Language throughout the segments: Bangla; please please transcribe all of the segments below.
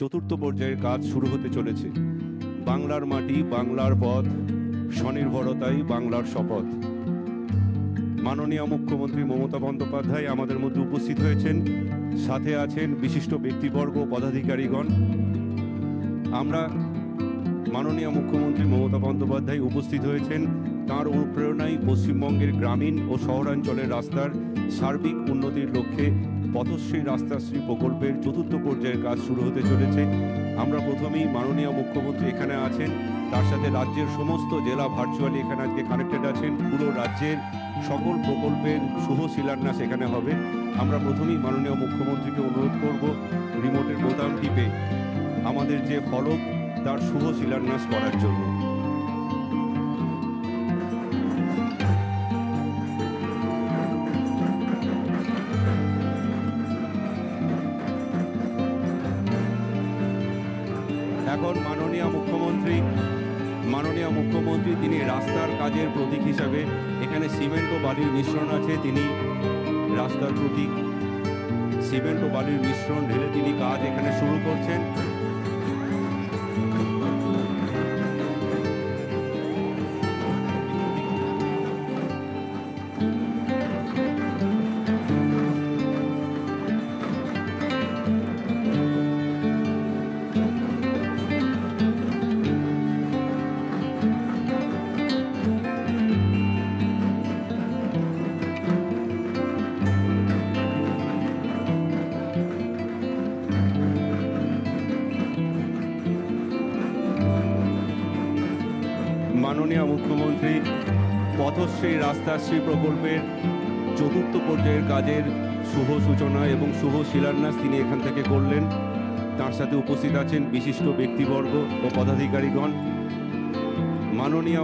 চতুর্থ পর্যায়ের কাজ শুরু হতে চলেছে। বাংলার মাটি, বাংলার পথ, স্বনির্ভরতাই বাংলার শপথ। মাননীয় মুখ্যমন্ত্রী মমতা বন্দ্যোপাধ্যায় আমাদের মধ্যে উপস্থিত হয়েছেন, সাথে আছেন বিশিষ্ট ব্যক্তিবর্গ, পদাধিকারীগণ। আমরা মাননীয় মুখ্যমন্ত্রী মমতা বন্দ্যোপাধ্যায় উপস্থিত হয়েছেন, তাঁর অনুপ্রেরণায় পশ্চিমবঙ্গের গ্রামীণ ও শহরাঞ্চলের রাস্তার সার্বিক উন্নতির লক্ষ্যে পথশ্রী রাস্তাশ্রী প্রকল্পের চতুর্থ পর্যায়ের কাজ শুরু হতে চলেছে। আমরা প্রথমেই মাননীয় মুখ্যমন্ত্রী এখানে আছেন, তার সাথে রাজ্যের সমস্ত জেলা ভার্চুয়ালি এখানে আজকে কানেক্টেড আছেন। পুরো রাজ্যের সকল প্রকল্পের শুভ শিলান্যাস এখানে হবে। আমরা প্রথমেই মাননীয় মুখ্যমন্ত্রীকে অনুরোধ করব রিমোটের বোতাম টিপে আমাদের যে ফলক তার শুভ শিলান্যাস করার জন্য। এখন মাননীয় মুখ্যমন্ত্রী তিনি রাস্তার কাজের প্রতীক হিসাবে, এখানে সিমেন্ট ও বালির মিশ্রণ আছে, তিনি রাস্তার প্রতীক। সিমেন্ট ও বালির মিশ্রণ ঢেলে তিনি কাজ এখানে শুরু করছেন। মাননীয় মুখ্যমন্ত্রী পথশ্রী রাস্তাশ্রী প্রকল্পের চতুর্থ পর্যায়ের কাজের শুভ সূচনা এবং শুভ শিলান্যাস তিনি এখান থেকে করলেন। তার সাথে উপস্থিত আছেন বিশিষ্ট ব্যক্তিবর্গ ও পদাধিকারীগণ। মাননীয়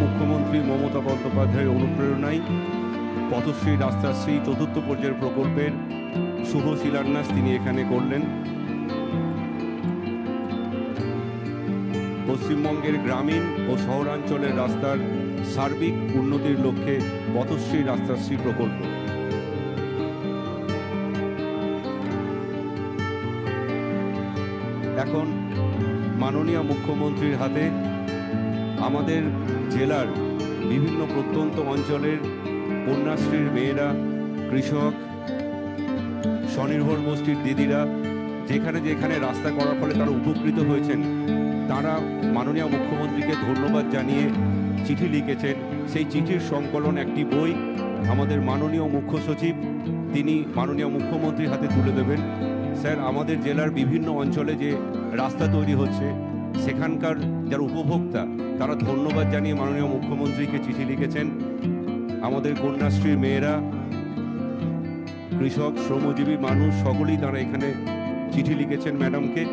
মুখ্যমন্ত্রী মমতা বন্দ্যোপাধ্যায়ের অনুপ্রেরণায় পথশ্রী রাস্তাশ্রী চতুর্থ পর্যায়ের প্রকল্পের শুভ শিলান্যাস তিনি এখানে করলেন। পশ্চিমবঙ্গের গ্রামীণ ও শহরাঞ্চলের রাস্তার সার্বিক উন্নতির লক্ষ্যে পথশ্রী রাস্তাশ্রী প্রকল্প। এখন মাননীয় মুখ্যমন্ত্রীর হাতে আমাদের জেলার বিভিন্ন প্রত্যন্ত অঞ্চলের কন্যাশ্রীর মেয়েরা, কৃষক, স্বনির্ভর গোষ্ঠীর দিদিরা যেখানে যেখানে রাস্তা করার ফলে তারা উপকৃত হয়েছেন, তারা মাননীয় মুখ্যমন্ত্রীকে ধন্যবাদ জানিয়ে চিঠি লিখেছেন। সেই চিঠির সংকলন একটি বই আমাদের মাননীয় মুখ্য সচিব তিনি মাননীয় মুখ্যমন্ত্রীর হাতে তুলে দেবেন। স্যার, আমাদের জেলার বিভিন্ন অঞ্চলে যে রাস্তা তৈরি হচ্ছে সেখানকার যারা উপভোক্তা তারা ধন্যবাদ জানিয়ে মাননীয় মুখ্যমন্ত্রীকে চিঠি লিখেছেন। আমাদের কন্যাশ্রীর মেয়েরা, কৃষক, শ্রমজীবী মানুষ সকলেই তারা এখানে চিঠি লিখেছেন ম্যাডামকে।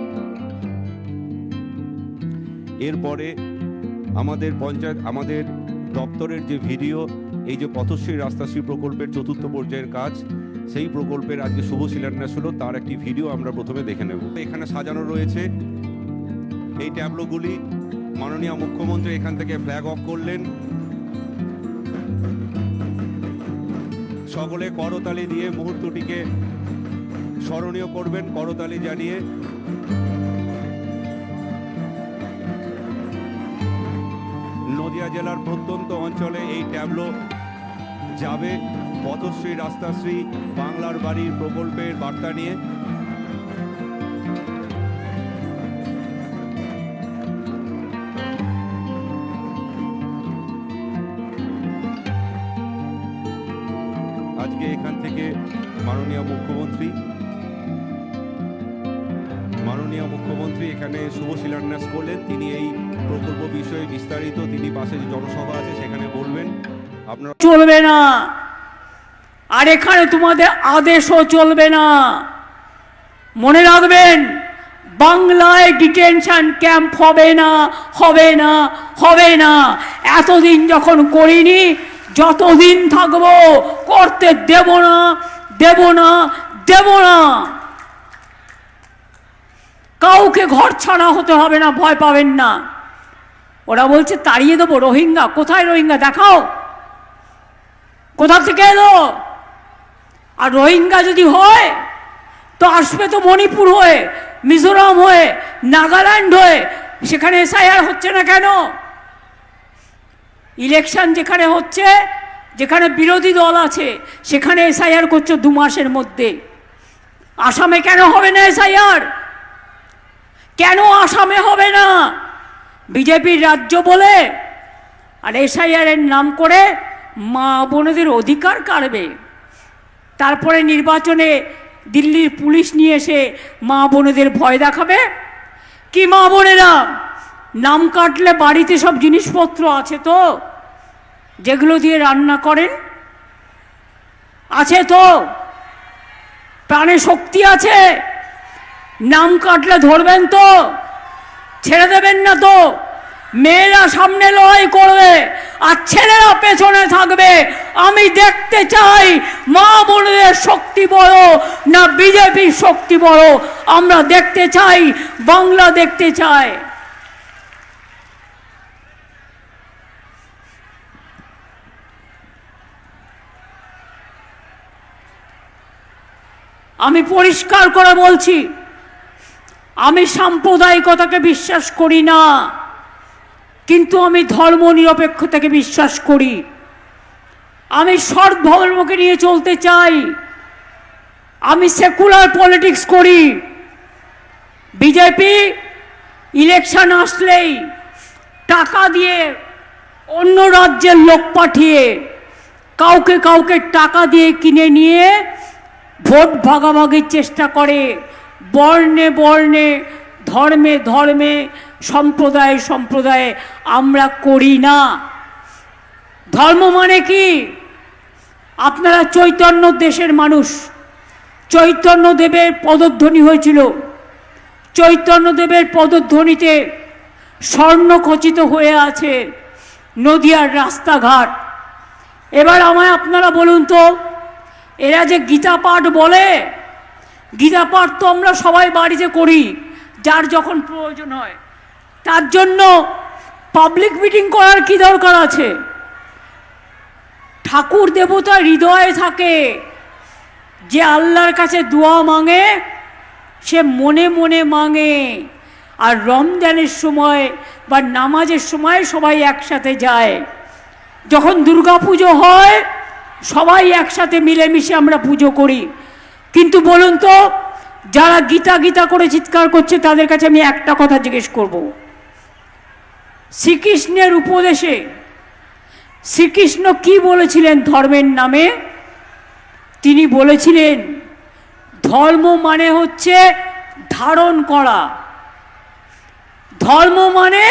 এরপরে আমাদের দপ্তরের যে ভিডিও, এই যে পথশ্রী রাস্তাশ্রী প্রকল্পের চতুর্থ পর্যায়ের কাজ, সেই প্রকল্পের আজকে শুভ শিলান্যাস হলো, তার একটি ভিডিও আমরা প্রথমে দেখে নেব। এখানে সাজানো রয়েছে এই ট্যাবলোগুলি। মাননীয় মুখ্যমন্ত্রী এখান থেকে ফ্ল্যাগ অফ করলেন। সকলে করতালি দিয়ে মুহূর্তটিকে স্মরণীয় করবেন, করতালি জানিয়ে। নদিয়া জেলার প্রত্যন্ত অঞ্চলে এই ট্যাবলো যাবে পথশ্রী রাস্তাশ্রী বাংলার বাড়ির প্রকল্পের বার্তা নিয়ে। আজকে এখান থেকে মাননীয় মুখ্যমন্ত্রী এখানে শুভ শিলান্যাস করলেন। তিনি এই প্রকল্প বিষয়ে বিস্তারিত তিনি পাশে যে জনসভা আছে সেখানে বলবেন। আপনারা চলবে না, আর এখানে তোমাদের আদেশও চলবে না। মনে রাখবেন, বাংলায় ডিটেনশন ক্যাম্প হবে না, হবে না, হবে না। এতদিন যখন করিনি, যতদিন থাকবো করতে দেব না, দেব না, দেব না। কাউকে ঘর ছাড়া হতে হবে না, ভয় পাবেন না। ওরা বলছে তাড়িয়ে দেবো রোহিঙ্গা। কোথায় রোহিঙ্গা দেখাও, কোথা থেকে এলো? আর রোহিঙ্গা যদি হয় তো আসবে তো মণিপুর হয়ে, মিজোরাম হয়ে, নাগাল্যান্ড হয়ে। সেখানে এসআইআর হচ্ছে না কেন? ইলেকশন যেখানে হচ্ছে, যেখানে বিরোধী দল আছে, সেখানে এসআইআর করছে 2 মাসের মধ্যে। আসামে কেন হবে না এসআইআর? কেন আসামে হবে না? বিজেপির রাজ্য বলে আর এসআইআর এর নাম করে মা বোনেদের অধিকার কাড়বে। তারপরে নির্বাচনে দিল্লির পুলিশ নিয়ে এসে মা বোনেদের ভয় দেখাবে। কি মা বোনেরা, নাম কাটলে বাড়িতে সব জিনিসপত্র আছে তো, যেগুলো দিয়ে রান্না করেন? আছে তো? প্রাণে শক্তি আছে? নাম কাটলে ধরবেন তো? ছেড়ে দেবেন না তো? মেয়েরা সামনে লড়াই করবে আর ছেলেরা পেছনে থাকবে। আমি দেখতে চাই মা বোনদের শক্তি বড় না বিজেপির শক্তি বড়। আমরা দেখতে চাই, বাংলা দেখতে চাই। আমি পরিষ্কার করে বলছি, আমি সাম্প্রদায়িকতাকে বিশ্বাস করি না, কিন্তু আমি ধর্ম নিরপেক্ষতাকে বিশ্বাস করি। আমি সৎ ধর্মকে নিয়ে চলতে চাই। আমি সেকুলার পলিটিক্স করি। বিজেপি ইলেকশন আসলেই টাকা দিয়ে, অন্য রাজ্যের লোক পাঠিয়ে, কাউকে কাউকে টাকা দিয়ে কিনে নিয়ে ভোট ভাগাভাগির চেষ্টা করে। বর্ণে বর্ণে, ধর্মে ধর্মে, সম্প্রদায়ে সম্প্রদায়ে আমরা করি না। ধর্ম মানে কি? আপনারা চৈতন্য দেশের মানুষ। চৈতন্যদেবের পদধ্বনি হয়েছিল। চৈতন্যদেবের পদধ্বনিতে স্বর্ণখচিত হয়ে আছে নদিয়ার রাস্তাঘাট। এবার আমায় আপনারা বলুন তো, এরা যে গীতা পাঠ বলে, গীতা পাঠ তো আমরা সবাই বাড়িতে করি, যার যখন প্রয়োজন হয়। তার জন্য পাবলিক মিটিং করার কি দরকার আছে? ঠাকুর দেবতা হৃদয়ে থাকে। যে আল্লাহর কাছে দোয়া মাঙে সে মনে মনে মাঙে। আর রমজানের সময় বা নামাজের সময় সবাই একসাথে যায়। যখন দুর্গা পুজো হয় সবাই একসাথে মিলেমিশে আমরা পুজো করি। কিন্তু বলুন তো, যারা গীতা গীতা করে চিৎকার করছে তাদের কাছে আমি একটা কথা জিজ্ঞেস করব। শ্রীকৃষ্ণের উপদেশে শ্রীকৃষ্ণ কি বলেছিলেন ধর্মের নামে? তিনি বলেছিলেন ধর্ম মানে হচ্ছে ধারণ করা। ধর্ম মানে